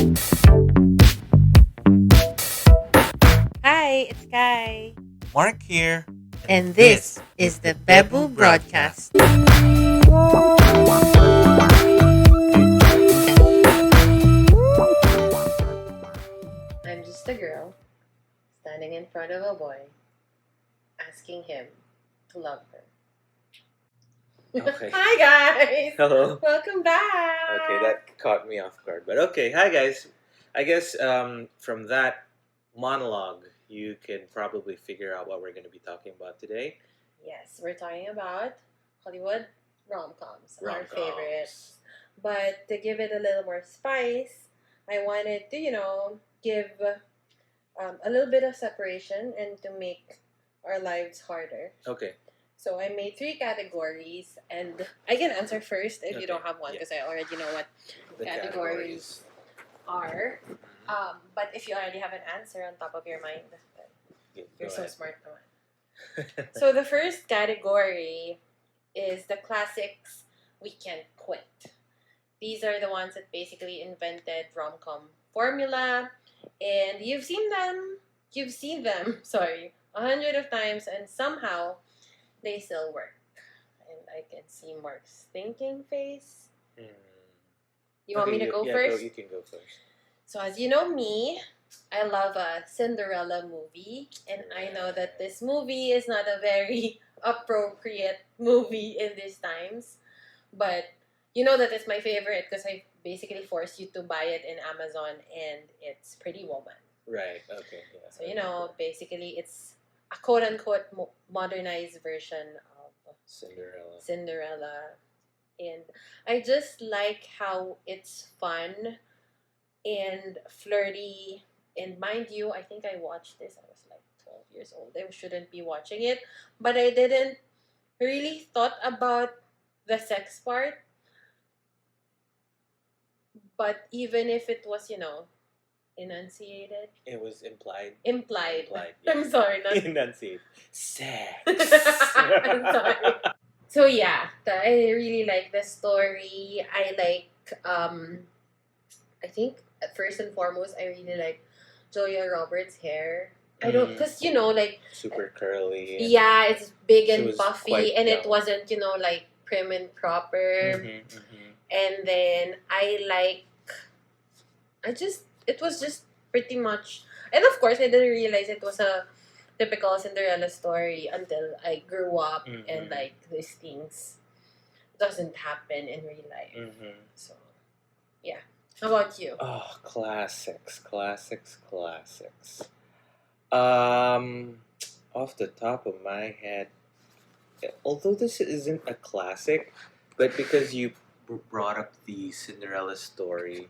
Hi, it's Kai. Mark here. And this is the Bebu broadcast. I'm just a girl standing in front of a boy asking him to love her. Okay. Hi, guys. Hello. Welcome back. Okay, that caught me off guard. But okay, hi guys. I guess from that monologue, you can probably figure out what we're going to be talking about today. Yes, we're talking about Hollywood rom-coms, our Rom-coms. favorites. But to give it a little more spice, I wanted to, give a little bit of separation and to make our lives harder. Okay. So I made 3 categories, and I can answer first if you Okay, don't have one yeah. because I already know what The categories are. But if you already have an answer on top of your mind, then Yeah, you're go so ahead. smart naman. So the first category is the classics we can't quit. These are the ones that basically invented rom-com formula, and you've seen them, sorry, 100 of times, and somehow they still work. And I can see Mark's thinking face. You want me to go first? You can go first. So as you know me, I love a Cinderella movie, and I know that this movie is not a very appropriate movie in these times, but you know that it's my favorite because I basically forced you to buy it in Amazon, and it's Pretty Woman. Right. Okay. Yeah. So basically it's a quote-unquote modernized version of Cinderella. And I just like how it's fun and flirty. And mind you, I think I watched this. I was like 12 years old. I shouldn't be watching it. But I didn't really thought about the sex part. But even if it was, enunciated. It was implied. Implied. Yeah. I'm sorry. Not... Enunciate. Sex. I'm sorry. So yeah, I really like the story. I like, I think first and foremost, I really like Julia Roberts' hair. I don't, because super curly. Yeah, it's big She and was puffy, quite and it young. wasn't, like prim and proper. And then it was just pretty much, and of course, I didn't realize it was a typical Cinderella story until I grew up and like these things doesn't happen in real life. So, yeah. How about you? Oh, classics. Off the top of my head, although this isn't a classic, but because you brought up the Cinderella story.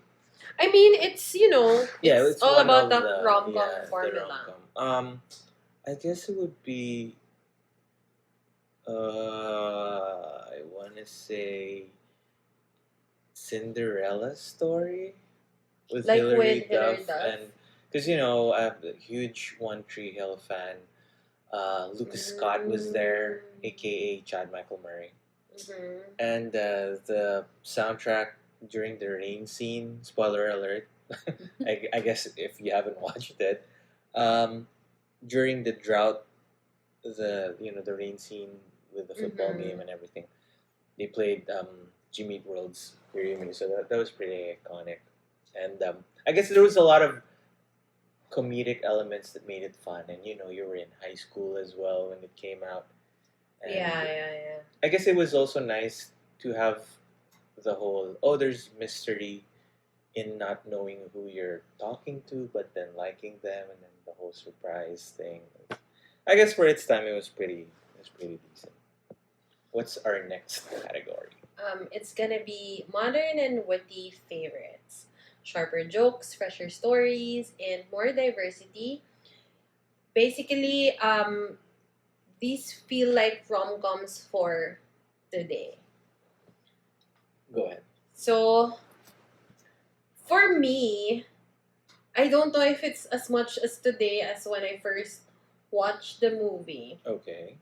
I mean, it's It's all one about of the rom-com the formula. rom-com. I guess it would be. I want to say Cinderella story with Like Hilary with Hilary Duff, Duff. and because I'm a huge One Tree Hill fan. Lucas Scott was there, aka Chad Michael Murray, and the soundtrack during the rain scene. Spoiler alert! I guess if you haven't watched it, during the drought, the rain scene with the football game and everything, they played Jimmy Eat World's "Hear Me," so that was pretty iconic, and I guess there was a lot of comedic elements that made it fun, and you were in high school as well when it came out. And Yeah. I guess it was also nice to have the whole there's mystery in not knowing who you're talking to, but then liking them, and then the whole surprise thing. I guess for its time, it was pretty decent. What's our next category? It's gonna be modern and witty favorites, sharper jokes, fresher stories, and more diversity. Basically, these feel like rom-coms for today. Go ahead. So, for me, I don't know if it's as much as today as when I first watched the movie. Okay.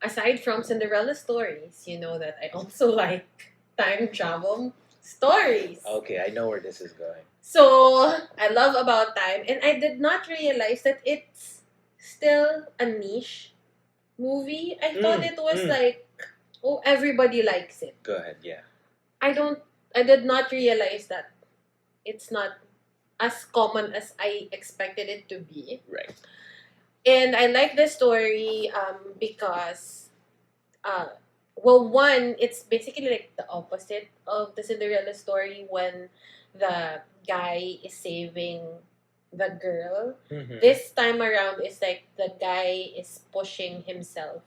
Aside from Cinderella stories, you know that I also like time travel stories. Okay, I know where this is going. So, I love About Time, and I did not realize that it's still a niche movie. I thought it was like, oh, everybody likes it. Go ahead, yeah. I did not realize that it's not as common as I expected it to be. Right. And I like the story because, well, one, it's basically like the opposite of the Cinderella story when the guy is saving the girl. Mm-hmm. This time around, it's like the guy is pushing himself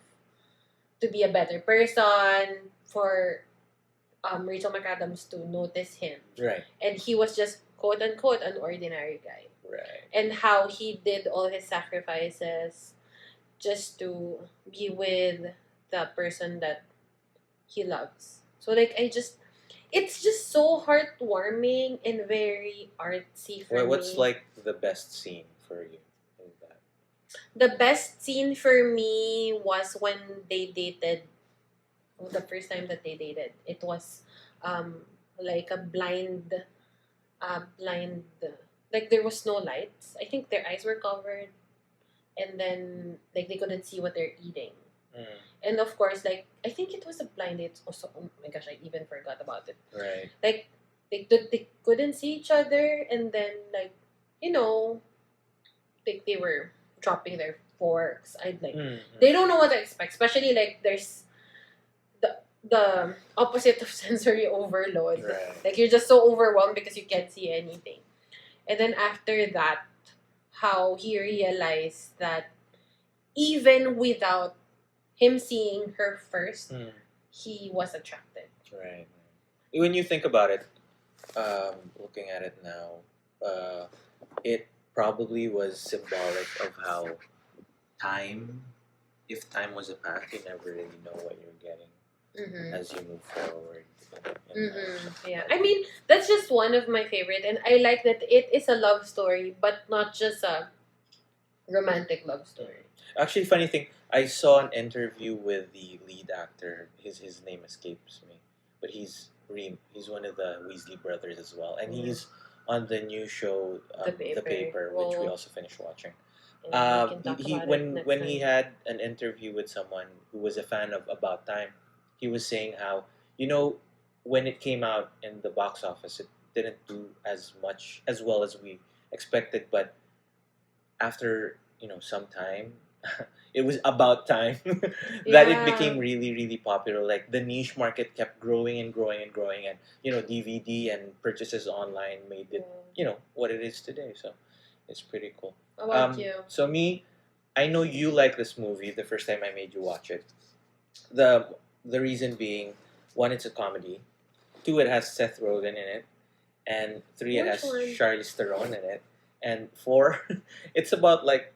to be a better person for Rachel McAdams to notice him. Right. And he was just quote unquote an ordinary guy. Right. And how he did all his sacrifices just to be with the person that he loves. So like it's just so heartwarming and very artsy for me. What's like the best scene for you in that? The best scene for me was when they dated. The first time that they dated, it was like a blind, like there was no lights. I think their eyes were covered, and then like they couldn't see what they're eating. And of course, like I think it was a blind date. Also, oh my gosh, I even forgot about it. Right. Like they couldn't see each other, and then like like they were dropping their forks. I like they don't know what to expect, especially like there's the opposite of sensory overload. Right. Like you're just so overwhelmed because you can't see anything. And then after that, how he realized that even without him seeing her first, he was attracted. Right. When you think about it, looking at it now, it probably was symbolic of how if time was a path, you never really know what you're getting. As you move forward. Yeah, I mean that's just one of my favorite, and I like that it is a love story, but not just a romantic love story. Actually, funny thing, I saw an interview with the lead actor. His name escapes me, but he's one of the Weasley brothers as well, and he's on the new show, The Paper, which we also finished watching. When he had an interview with someone who was a fan of About Time, he was saying how, when it came out in the box office, it didn't do as well as we expected. But after, some time, it was about time that it became really, really popular. Like the niche market kept growing and growing and growing. And, DVD and purchases online made it, what it is today. So it's pretty cool. How about you? So me, I know you like this movie the first time I made you watch it. The reason being, one, it's a comedy. Two, it has Seth Rogen in it. And three, it has Charlize Theron in it. And four, it's about like,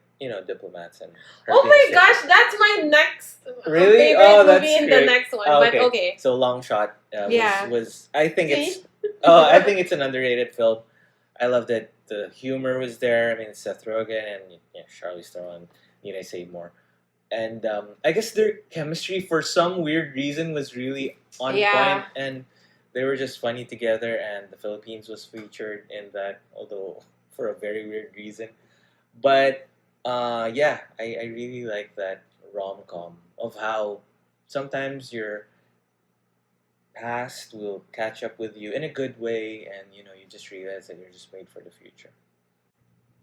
diplomats and. Oh my gosh, that's my next really favorite movie in the next one. Oh, okay. But okay. So Long Shot was I think See? it's I think it's an underrated film. I love that the humor was there. I mean, Seth Rogen and Charlize Theron. Need I say more? And I guess their chemistry, for some weird reason, was really on point, and they were just funny together. And the Philippines was featured in that, although for a very weird reason. But I really like that rom-com of how sometimes your past will catch up with you in a good way, and you just realize that you're just made for the future.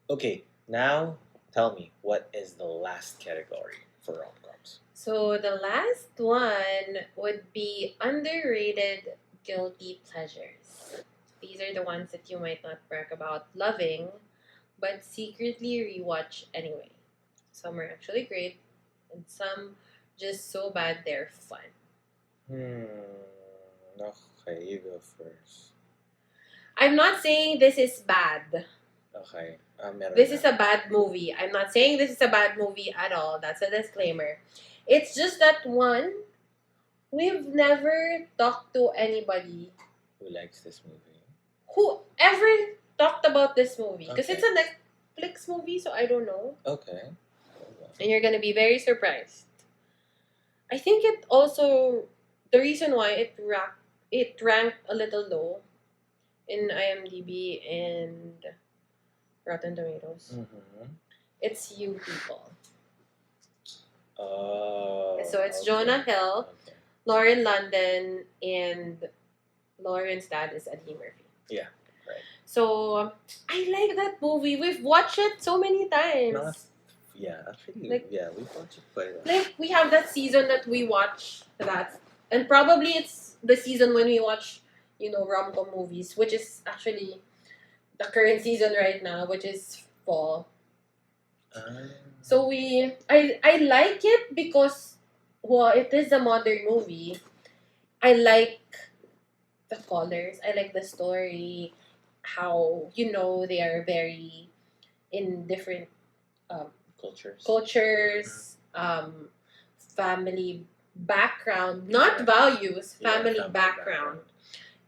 Okay, now tell me, what is the last category for rom-coms? So the last one would be underrated guilty pleasures. These are the ones that you might not brag about loving, but secretly rewatch anyway. Some are actually great, and some just so bad they're fun. Okay, you go first. I'm not saying this is bad. Okay. This is a bad movie. I'm not saying this is a bad movie at all. That's a disclaimer. It's just that one, we've never talked to anybody who likes this movie. Who ever talked about this movie? Because it's a Netflix movie, so I don't know. Okay. And you're gonna be very surprised. I think it also the reason why it ranked a little low in IMDb and Rotten Tomatoes. Mm-hmm. It's You People. Oh. So it's okay. Jonah Hill, Okay. Lauren London, and Lauren's dad is Eddie Murphy. Yeah, right. So I like that movie. We've watched it so many times. Actually, Like- we watched it quite a lot. Like we have that season that we watch that, and probably it's the season when we watch, rom-com movies, which is actually the current season right now, which is fall. So I like it because, well, it is a modern movie. I like the colors. I like the story. How they are very in different cultures, family background, not values, family background.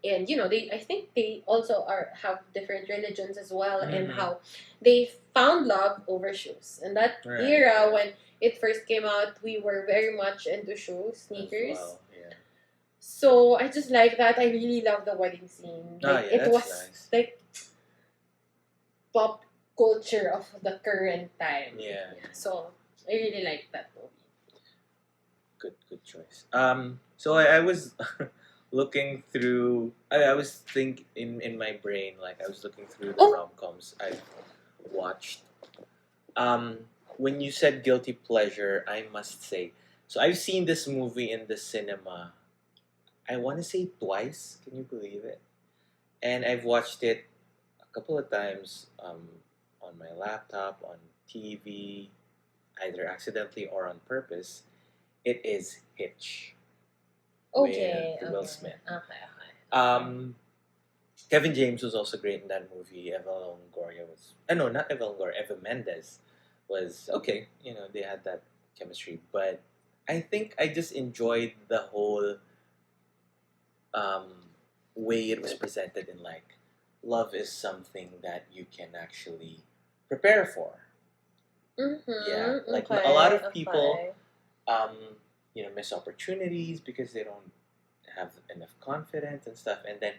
And I think they also have different religions as well, and how they found love over shoes. And that era when it first came out, we were very much into shoes, sneakers. So I just like that. I really love the wedding scene. It was nice. like pop culture of the current time. Yeah. So I really like that movie. Good choice. So I was looking through. I was in my brain, like I was looking through the rom-coms I've watched. When you said guilty pleasure, I must say, so I've seen this movie in the cinema. I want to say twice. Can you believe it? And I've watched it a couple of times on my laptop, on TV, either accidentally or on purpose. It is Hitch. Okay. With Will Smith. Okay. Kevin James was also great in that movie. Eva Longoria was... no, not Eva Longoria. Eva Mendes was okay. They had that chemistry. But I think I just enjoyed the whole way it was presented in, like, love is something that you can actually prepare for. Yeah. Like, a lot of people... miss opportunities because they don't have enough confidence and stuff. And then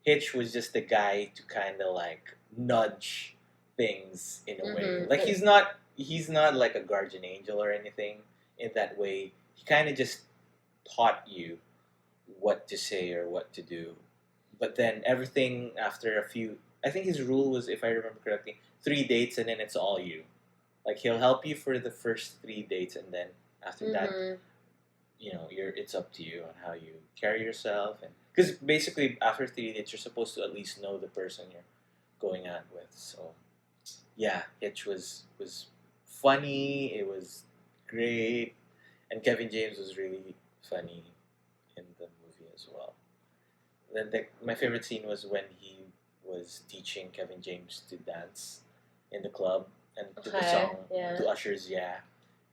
Hitch was just the guy to kind of like nudge things in a way. Like he's not like a guardian angel or anything in that way. He kind of just taught you what to say or what to do. But then everything after a few, I think his rule was, if I remember correctly, 3 dates and then it's all you. Like he'll help you for the first 3 dates and then after that, it's up to you on how you carry yourself, and because basically after 3 dates you're supposed to at least know the person you're going out with. So yeah, Hitch was funny. It was great, and Kevin James was really funny in the movie as well. Then my favorite scene was when he was teaching Kevin James to dance in the club and to the song to Usher's "Yeah."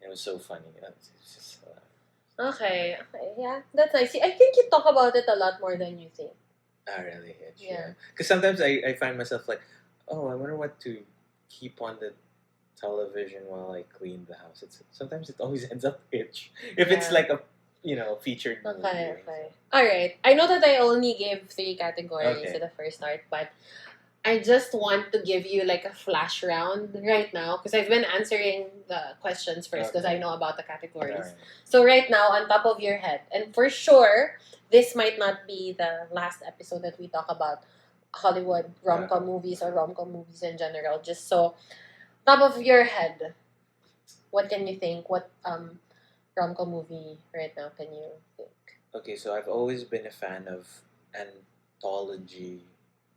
It was so funny. It's just, Okay, yeah, that's nice. See, I think you talk about it a lot more than you think. Really, Hitch. Yeah. Because sometimes I find myself like, oh, I wonder what to keep on the television while I clean the house. Sometimes it always ends up Hitch. If it's like a featured movie. Okay. All right. I know that I only gave 3 categories at the first start, but I just want to give you like a flash round right now because I've been answering the questions first because I know about the categories. Right. So right now, on top of your head, and for sure, this might not be the last episode that we talk about Hollywood rom-com movies or rom-com movies in general. Just so, top of your head, what can you think? What rom-com movie right now can you think? Okay, so I've always been a fan of anthology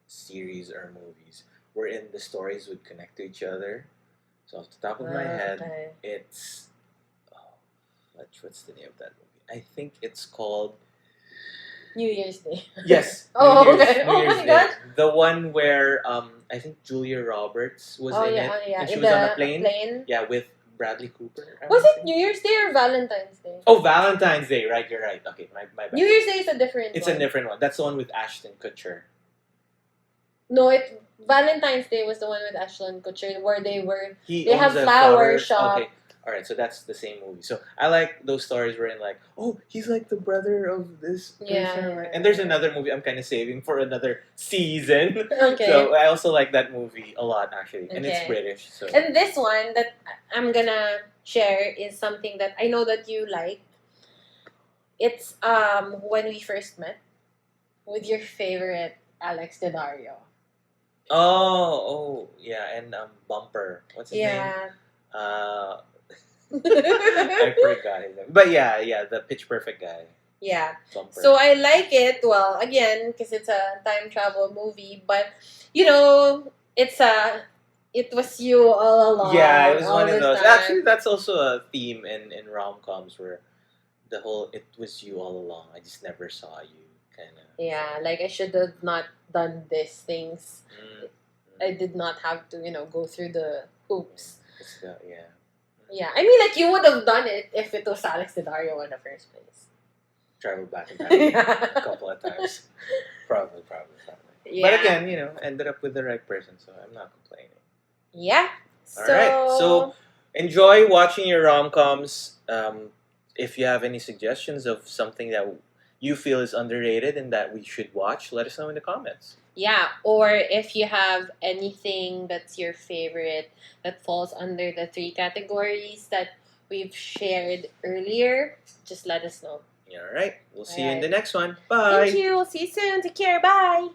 series or movies wherein the stories would connect to each other. So off the top of my head, it's what's the name of that movie? I think it's called New Year's Day. Yes. Oh, okay. Oh my God. The one where I think Julia Roberts was in it, and she was on a plane. Yeah, with Bradley Cooper. Was it New Year's Day or Valentine's Day? Oh, Valentine's Day. Right, you're right. Okay, my bad. New Year's Day is a different one. It's a different one. That's the one with Ashton Kutcher. No, Valentine's Day was the one with Ashton Kutcher where they have owns a flower shop. Okay. All right, so that's the same movie. So I like those stories where in like, oh, he's like the brother of this person, Yeah. right? And there's another movie I'm kind of saving for another season. Okay. So I also like that movie a lot actually, and it's Okay. British. So And this one that I'm gonna share is something that I know that you like. It's When We First Met with your favorite Alex Dedario. oh yeah, and Bumper. What's his name? Yeah. I forgot his name, but yeah, the Pitch Perfect guy. Yeah. Bumper. So I like it. Well, again, because it's a time travel movie, but you know, it was you all along. Yeah, it was all one of this those. time. Actually, that's also a theme in rom-coms where the whole "it was you all along. I just never saw you" kind of. Yeah, like I should have not done these things. I did not have to, go through the hoops. Yeah. Yeah, I mean, like you would have done it if it was Alex Dedario in the first place. Traveled back in time a couple of times. Probably. Yeah. But again, ended up with the right person, so I'm not complaining. Yeah. All right. So enjoy watching your rom-coms. If you have any suggestions of something that you feel is underrated and that we should watch, let us know in the comments. Yeah, or if you have anything that's your favorite that falls under the 3 categories that we've shared earlier, just let us know. All right. We'll see you in the next one. Bye. Thank you. We'll see you soon. Take care. Bye.